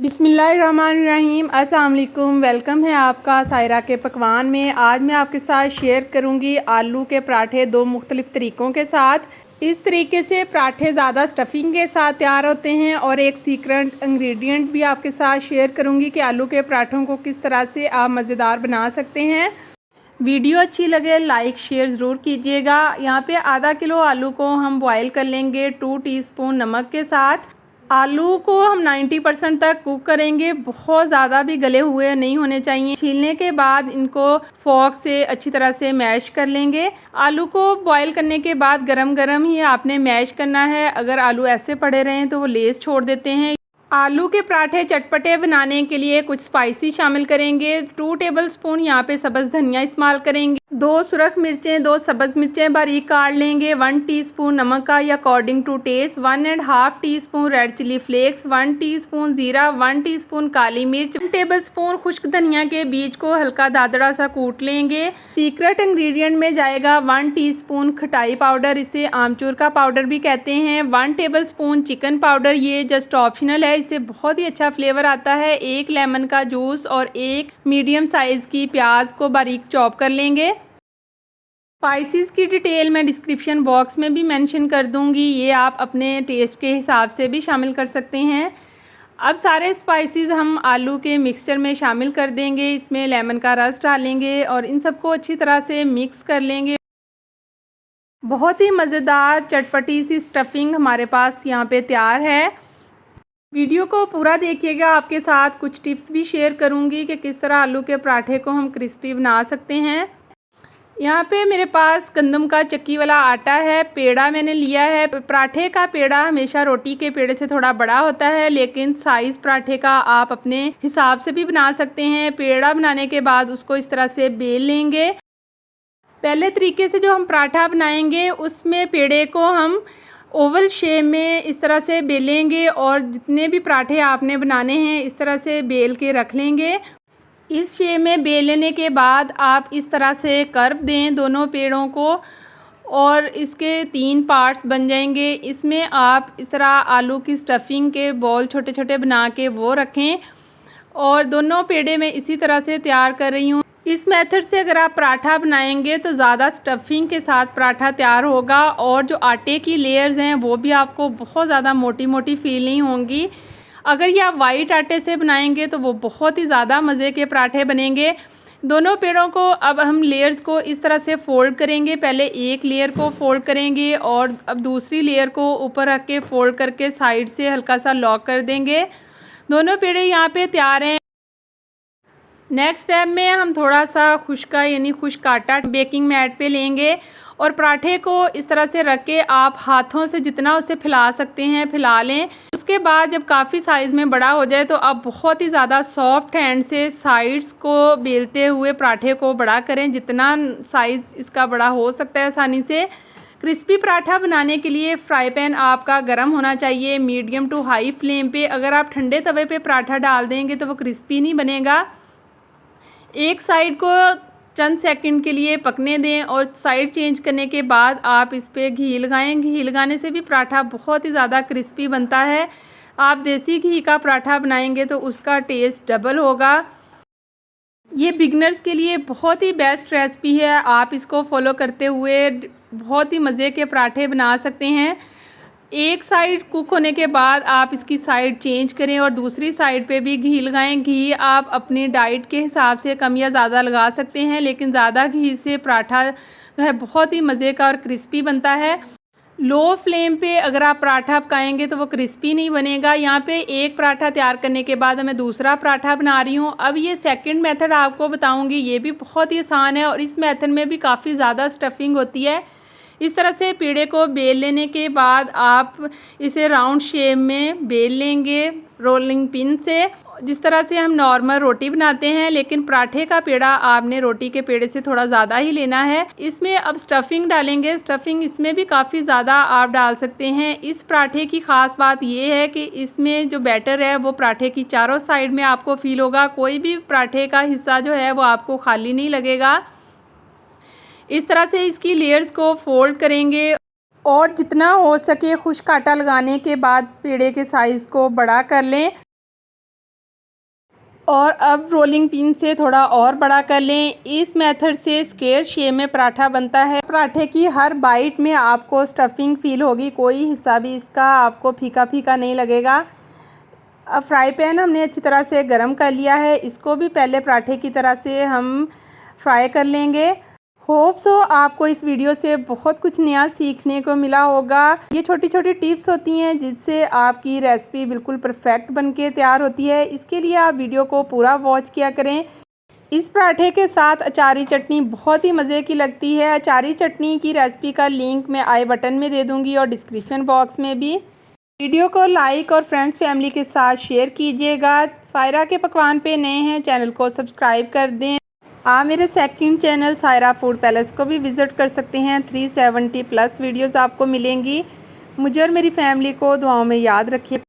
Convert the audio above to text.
बिस्मिल्लाहिर्रहमानिर्रहीम। अस्सलाम वालेकुम। वेलकम है आपका सायरा के पकवान में। आज मैं आपके साथ शेयर करूंगी आलू के पराठे दो मुख्तलिफ़ तरीक़ों के साथ। इस तरीके से पराठे ज़्यादा स्टफ़िंग के साथ तैयार होते हैं और एक सीक्रेट इंग्रेडिएंट भी आपके साथ शेयर करूंगी कि आलू के पराठों को किस तरह से आप मज़ेदार बना सकते हैं। वीडियो अच्छी लगे लाइक शेयर ज़रूर कीजिएगा। यहाँ पे आधा किलो आलू को हम बॉयल कर लेंगे 2 टीस्पून नमक के साथ। आलू को हम 90% तक कुक करेंगे, बहुत ज़्यादा भी गले हुए नहीं होने चाहिए। छीलने के बाद इनको फोर्क से अच्छी तरह से मैश कर लेंगे। आलू को बॉयल करने के बाद गरम गरम ही आपने मैश करना है। अगर आलू ऐसे पड़े रहें तो वो लेस छोड़ देते हैं। आलू के पराठे चटपटे बनाने के लिए कुछ स्पाइसी शामिल करेंगे। 2 टेबलस्पून यहाँ पे सब्ज़ धनिया इस्तेमाल करेंगे। 2 सुरख मिर्चें, 2 सब्ज़ मिर्चें बारीक काट लेंगे। 1 टीस्पून नमक का या according to taste. 1.5 teaspoon red chili flakes. 1 teaspoon ज़ीरा। 1 टीस्पून काली मिर्च। 1 टेबलस्पून खुश्क धनिया के बीज को हल्का दादड़ा सा कूट लेंगे। सीक्रेट इंग्रेडिएंट में जाएगा 1 टीस्पून खटाई पाउडर, इसे आमचूर का पाउडर भी कहते हैं। 1 टेबलस्पून चिकन पाउडर, ये जस्ट ऑप्शनल है, इससे बहुत ही अच्छा फ्लेवर आता है। 1 लेमन का जूस और 1 मीडियम साइज़ की प्याज को बारीक चॉप कर लेंगे। स्पाइसेस की डिटेल मैं डिस्क्रिप्शन बॉक्स में भी मेंशन कर दूंगी, ये आप अपने टेस्ट के हिसाब से भी शामिल कर सकते हैं। अब सारे स्पाइसेस हम आलू के मिक्सचर में शामिल कर देंगे। इसमें लेमन का रस डालेंगे और इन सबको अच्छी तरह से मिक्स कर लेंगे। बहुत ही मज़ेदार चटपटी सी स्टफिंग हमारे पास यहाँ पे तैयार है। वीडियो को पूरा देखिएगा, आपके साथ कुछ टिप्स भी शेयर करूँगी कि किस तरह आलू के पराठे को हम क्रिस्पी बना सकते हैं। यहाँ पे मेरे पास गंदम का चक्की वाला आटा है। पेड़ा मैंने लिया है। पराठे का पेड़ा हमेशा रोटी के पेड़े से थोड़ा बड़ा होता है, लेकिन साइज़ पराठे का आप अपने हिसाब से भी बना सकते हैं। पेड़ा बनाने के बाद उसको इस तरह से बेल लेंगे। पहले तरीके से जो हम पराठा बनाएंगे उसमें पेड़े को हम ओवल शेप में इस तरह से बेलेंगे और जितने भी पराठे आपने बनाने हैं इस तरह से बेल के रख लेंगे। इस शेप में बेल लेने के बाद आप इस तरह से कर्व दें दोनों पेड़ों को और इसके 3 पार्ट्स बन जाएंगे। इसमें आप इस तरह आलू की स्टफिंग के बॉल छोटे छोटे बना के वो रखें और दोनों पेड़े मैं इसी तरह से तैयार कर रही हूँ। इस मेथड से अगर आप पराठा बनाएंगे तो ज़्यादा स्टफिंग के साथ पराठा तैयार होगा और जो आटे की लेयर्स हैं वो भी आपको बहुत ज़्यादा मोटी मोटी फील नहीं होंगी। अगर ये आप वाइट आटे से बनाएंगे तो वो बहुत ही ज़्यादा मज़े के पराठे बनेंगे। दोनों पेड़ों को अब हम लेयर्स को इस तरह से फ़ोल्ड करेंगे। पहले एक लेयर को फ़ोल्ड करेंगे और अब दूसरी लेयर को ऊपर रख के फ़ोल्ड करके साइड से हल्का सा लॉक कर देंगे। दोनों पेड़े यहाँ पे तैयार हैं। नेक्स्ट स्टेप में हम थोड़ा सा खुश्का यानी खुश्क आटा बेकिंग मैट पे लेंगे और पराठे को इस तरह से रख के आप हाथों से जितना उसे फैला सकते हैं फैला लें। उसके बाद जब काफ़ी साइज़ में बड़ा हो जाए तो आप बहुत ही ज़्यादा सॉफ्ट हैंड से साइड्स को बेलते हुए पराठे को बड़ा करें, जितना साइज़ इसका बड़ा हो सकता है आसानी से। क्रिस्पी पराठा बनाने के लिए फ्राई पैन आपका गर्म होना चाहिए मीडियम टू हाई फ्लेम पे। अगर आप ठंडे तवे पे पराठा डाल देंगे तो वो क्रिस्पी नहीं बनेगा। एक साइड को चंद सेकंड के लिए पकने दें और साइड चेंज करने के बाद आप इस पर घी लगाएं। घी लगाने से भी पराठा बहुत ही ज़्यादा क्रिस्पी बनता है। आप देसी घी का पराठा बनाएंगे तो उसका टेस्ट डबल होगा। ये बिगनर्स के लिए बहुत ही बेस्ट रेसिपी है, आप इसको फॉलो करते हुए बहुत ही मज़े के पराठे बना सकते हैं। एक साइड कुक होने के बाद आप इसकी साइड चेंज करें और दूसरी साइड पे भी घी लगाएं। घी आप अपनी डाइट के हिसाब से कम या ज़्यादा लगा सकते हैं, लेकिन ज़्यादा घी से पराठा जो है बहुत ही मज़े का और क्रिस्पी बनता है। लो फ्लेम पे अगर आप पराठा पकाएंगे तो वो क्रिस्पी नहीं बनेगा। यहाँ पे एक पराठा तैयार करने के बाद मैं दूसरा पराठा बना रही हूँ। अब ये सेकंड मेथड आपको बताऊँगी, ये भी बहुत ही आसान है और इस मेथड में भी काफ़ी ज़्यादा स्टफिंग होती है। इस तरह से पेड़े को बेल लेने के बाद आप इसे राउंड शेप में बेल लेंगे रोलिंग पिन से, जिस तरह से हम नॉर्मल रोटी बनाते हैं, लेकिन पराठे का पेड़ा आपने रोटी के पेड़े से थोड़ा ज़्यादा ही लेना है। इसमें अब स्टफिंग डालेंगे। स्टफिंग इसमें भी काफ़ी ज़्यादा आप डाल सकते हैं। इस पराठे की ख़ास बात ये है कि इसमें जो बैटर है वो पराठे की चारों साइड में आपको फील होगा। कोई भी पराठे का हिस्सा जो है वो आपको खाली नहीं लगेगा। इस तरह से इसकी लेयर्स को फोल्ड करेंगे और जितना हो सके खुश्क आटा लगाने के बाद पेड़े के साइज़ को बड़ा कर लें। और अब रोलिंग पिन से थोड़ा और बड़ा कर लें। इस मेथड से स्क्वायर शेप में पराठा बनता है। पराठे की हर बाइट में आपको स्टफिंग फील होगी, कोई हिस्सा भी इसका आपको फीका फीका नहीं लगेगा। अब फ्राई पैन हमने अच्छी तरह से गर्म कर लिया है, इसको भी पहले पराठे की तरह से हम फ्राई कर लेंगे। होप सो आपको इस वीडियो से बहुत कुछ नया सीखने को मिला होगा। ये छोटी छोटी टिप्स होती हैं जिससे आपकी रेसिपी बिल्कुल परफेक्ट बनके तैयार होती है। इसके लिए आप वीडियो को पूरा वॉच किया करें। इस पराठे के साथ अचारी चटनी बहुत ही मज़े की लगती है। अचारी चटनी की रेसिपी का लिंक मैं आई बटन में दे दूँगी और डिस्क्रिप्शन बॉक्स में भी। वीडियो को लाइक और फ्रेंड्स फैमिली के साथ शेयर कीजिएगा। सायरा के पकवान पे नए हैं, चैनल को सब्सक्राइब कर दें। आप मेरे second channel Saira food palace को भी विज़िट कर सकते हैं। 370 प्लस वीडियोस आपको मिलेंगी। मुझे और मेरी फैमिली को दुआओं में याद रखिए।